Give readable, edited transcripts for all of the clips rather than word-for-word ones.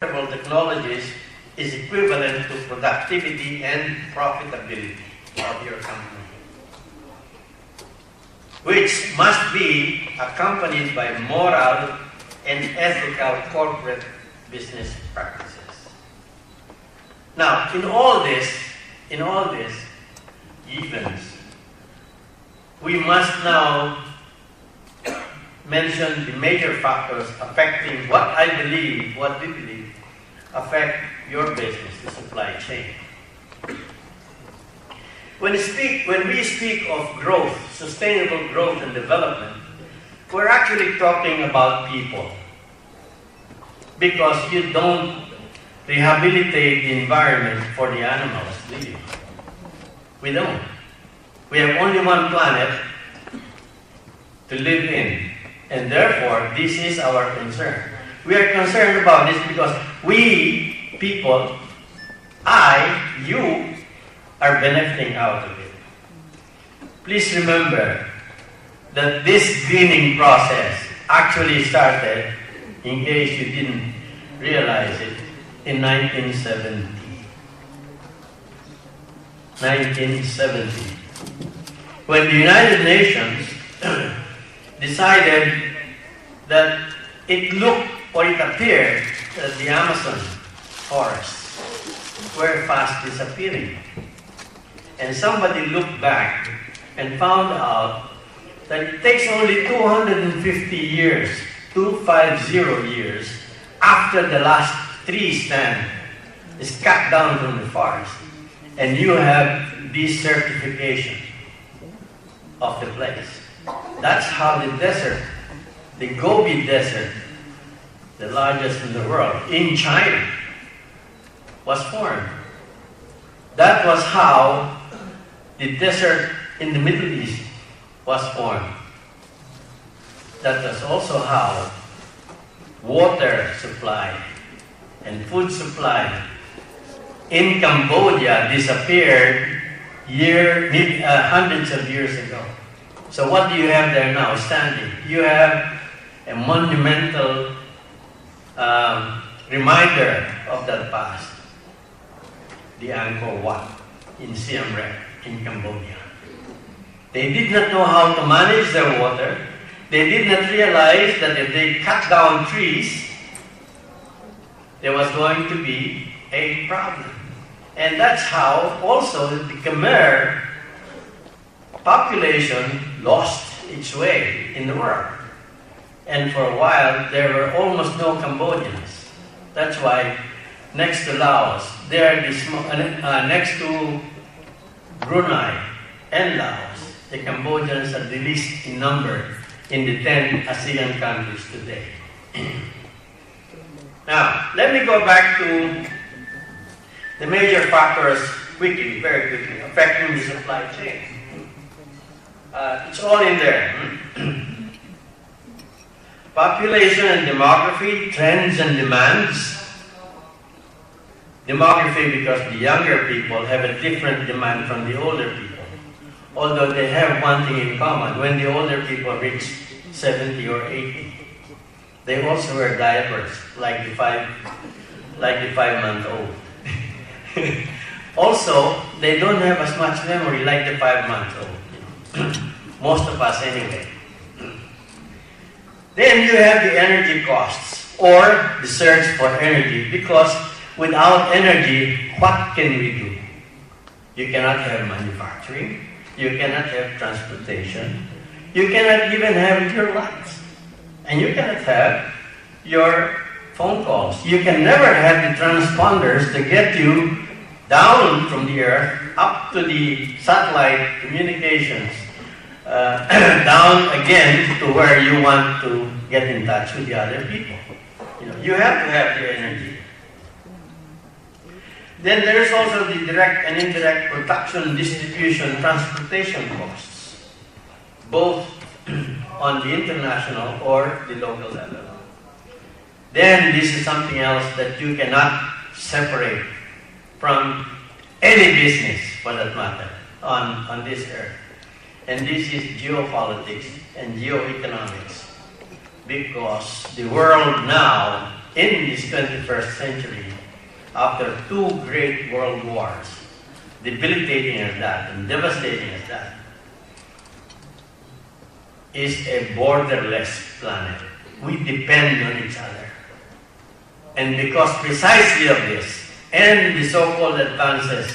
technologies is equivalent to productivity and profitability of your company, which must be accompanied by moral and ethical corporate business practices. Now, in all these events, we must now mention the major factors affecting what we believe, affect your business, the supply chain. When we speak of growth, sustainable growth and development, we're actually talking about people. Because you don't rehabilitate the environment for the animals, do you? We don't. We have only one planet to live in. And therefore, this is our concern. We are concerned about this because we, people, you, are benefiting out of it. Please remember that this greening process actually started, in case you didn't realize it, in 1970. 1970. When the United Nations decided that it appeared that the Amazon forests were fast disappearing. And somebody looked back and found out that it takes only 250 years, 250 years, after the last tree stand is cut down from the forest, and you have desertification of the place. That's how the desert, the Gobi Desert, the largest in the world, in China, was formed. That was how the desert in the Middle East was formed. That was also how water supply and food supply in Cambodia disappeared hundreds of years ago. So what do you have there now standing? You have a monumental reminder of that past, the Angkor Wat in Siem Reap in Cambodia. They did not know how to manage their water. They did not realize that if they cut down trees, there was going to be a problem. And that's how also the Khmer population lost its way in the world. And for a while, there were almost no Cambodians. That's why next to Laos, next to Brunei and Laos, the Cambodians are the least in number in the 10 ASEAN countries today. Now, let me go back to the major factors very quickly, affecting the supply chain. It's all in there. Population and demography, trends and demands. Demography, because the younger people have a different demand from the older people. Although they have one thing in common. When the older people reach 70 or 80, they also wear diapers, like the 5-month-old. Also, they don't have as much memory like the 5-month-old. Most of us anyway. Then you have the energy costs, or the search for energy, because without energy, what can we do? You cannot have manufacturing, you cannot have transportation, you cannot even have your lights, and you cannot have your phone calls. You can never have the transponders to get you down from the earth up to the satellite communications, down again to where you want to get in touch with the other people. You have to have the energy. Then there is also the direct and indirect production, distribution, transportation costs, both on the international or the local level. Then this is something else that you cannot separate from any business, for that matter, on this earth. And this is geopolitics and geoeconomics, because the world now in this 21st century, after two great world wars, debilitating as that and devastating as that, is a borderless planet. We depend on each other. And because precisely of this, and the so-called advances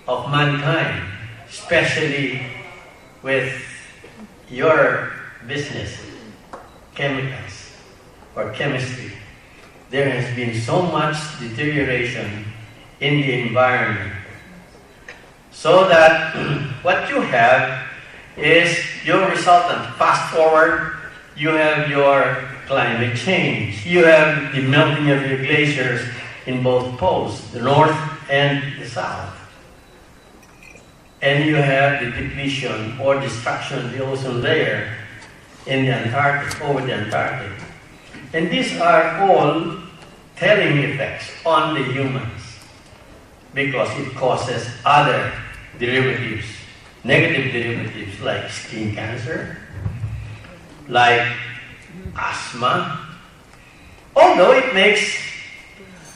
of mankind, especially with your business, chemicals or chemistry, there has been so much deterioration in the environment, so that what you have is your resultant. Fast forward, you have your climate change. You have the melting of your glaciers in both poles, the north and the south. And you have the depletion or destruction of the ozone layer in the Antarctic, over the Antarctic. And these are all telling effects on the humans, because it causes other derivatives, negative derivatives like skin cancer, like asthma, although it makes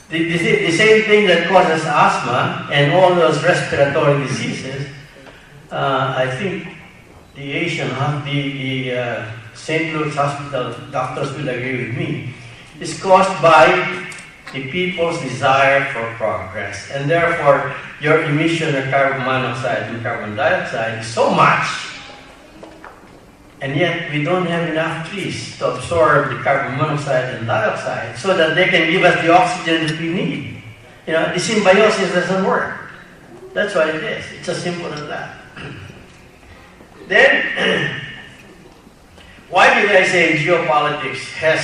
the same thing that causes asthma and all those respiratory diseases. I think the St. Louis Hospital doctors will agree with me, is caused by the people's desire for progress. And therefore, your emission of carbon monoxide and carbon dioxide is so much, and yet we don't have enough trees to absorb the carbon monoxide and dioxide so that they can give us the oxygen that we need. You know, the symbiosis doesn't work. That's what it is. It's as simple as that. Then, why did I say geopolitics has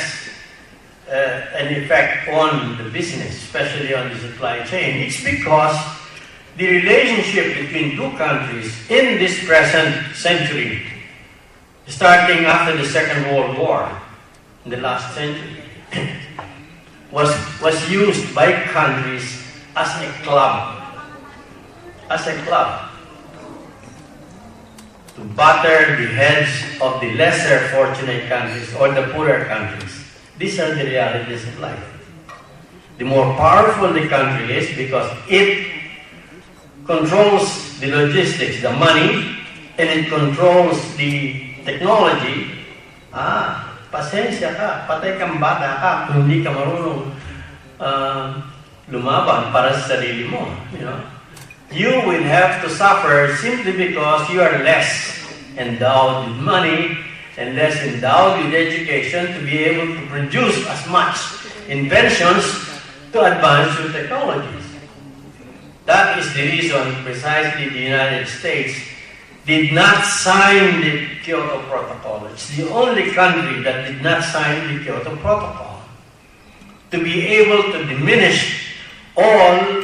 an effect on the business, especially on the supply chain? It's because the relationship between two countries in this present century, starting after the Second World War, in the last century, was used by countries as a club. As a club. To batter the heads of the lesser fortunate countries or the poorer countries. These are the realities of life. The more powerful the country is, because it controls the logistics, the money, and it controls the technology. Pasensya ka, patay kang bata ka kung hindi ka marunong lumaban para sa sarili mo. You will have to suffer simply because you are less endowed with money and less endowed with education to be able to produce as much inventions to advance your technologies. That is the reason precisely the United States did not sign the Kyoto Protocol. It's the only country that did not sign the Kyoto Protocol. To be able to diminish all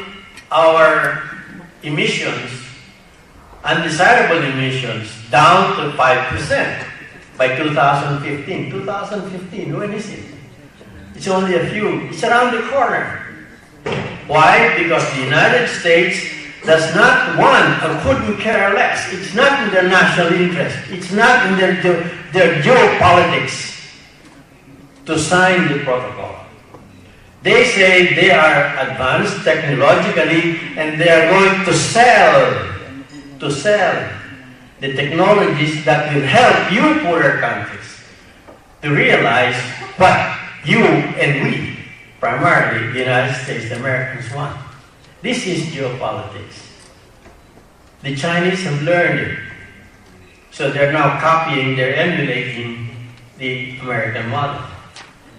our emissions, undesirable emissions, down to 5% by 2015. 2015, when is it? It's only a few. It's around the corner. Why? Because the United States does not want or couldn't care less. It's not in their national interest. It's not in their geopolitics to sign the protocol. They say they are advanced technologically and they are going to sell the technologies that will help you poorer countries to realize what you and we, primarily the United States, Americans, want. This is geopolitics. The Chinese have learned it. So they're now copying, they're emulating the American model.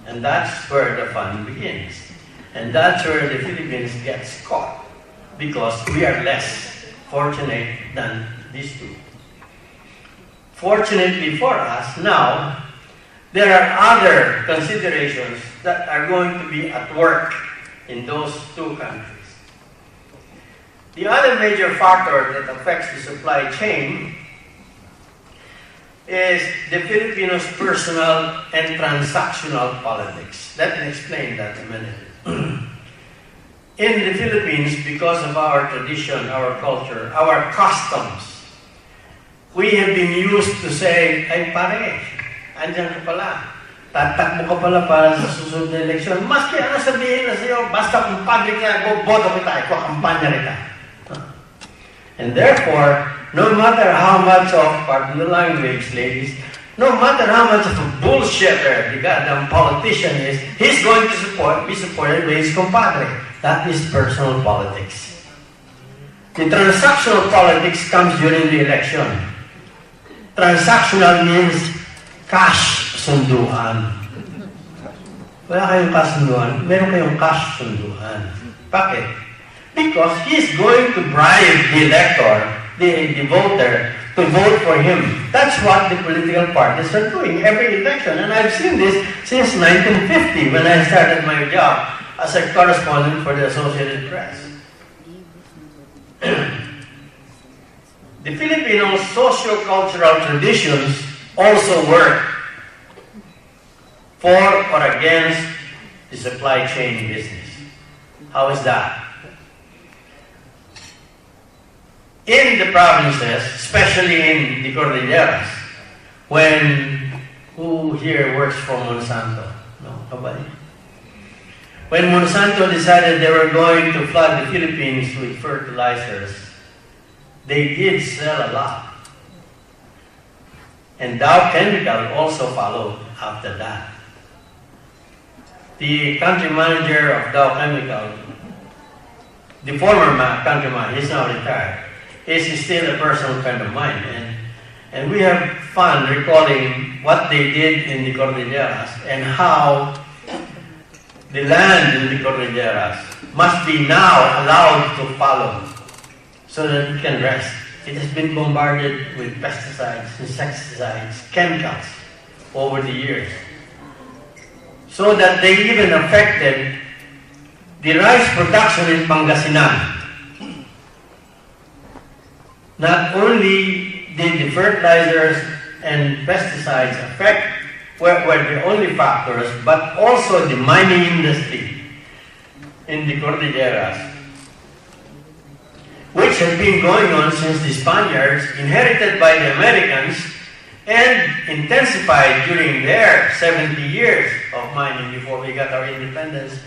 And that's where the fun begins. And that's where the Philippines gets caught, because we are less fortunate than these two. Fortunately for us, now, there are other considerations that are going to be at work in those two countries. The other major factor that affects the supply chain is the Filipinos' personal and transactional politics. Let me explain that in a minute. In the Philippines, because of our tradition, our culture, our customs, we have been used to say, ay pare, andyan ka pala. tatakbo ka pala para sa susunod na eleksyon. Maski ano sabihin na sa'yo, basta kung padre ka, boto kita, kampanya kita. And therefore, no matter how much of, pardon the language, ladies, no matter how much of a bullshitter the goddamn politician is, he's going to be supported by his compadre. That is personal politics. The transactional politics comes during the election. Transactional means cash sunduan. Wala kayong cash sunduan, meron kayong cash sunduan. Bakit? Because he's going to bribe the elector, the voter, to vote for him. That's what the political parties are doing every election. And I've seen this since 1950 when I started my job as a correspondent for the Associated Press. The Filipino socio-cultural traditions also work for or against the supply chain business. How is that? In the provinces, especially in the Cordilleras, who here works for Monsanto? No, nobody. When Monsanto decided they were going to flood the Philippines with fertilizers, they did sell a lot. And Dow Chemical also followed after that. The country manager of Dow Chemical, the former country manager, he's now retired, is still a personal friend of mine. And we have fun recalling what they did in the Cordilleras and how the land in the Cordilleras must be now allowed to follow so that it can rest. It has been bombarded with pesticides, insecticides, chemicals over the years, so that they even affected the rice production in Pangasinan. Not only did the fertilizers and pesticides affect were the only factors, but also the mining industry in the Cordilleras, which had been going on since the Spaniards, inherited by the Americans, and intensified during their 70 years of mining before we got our independence.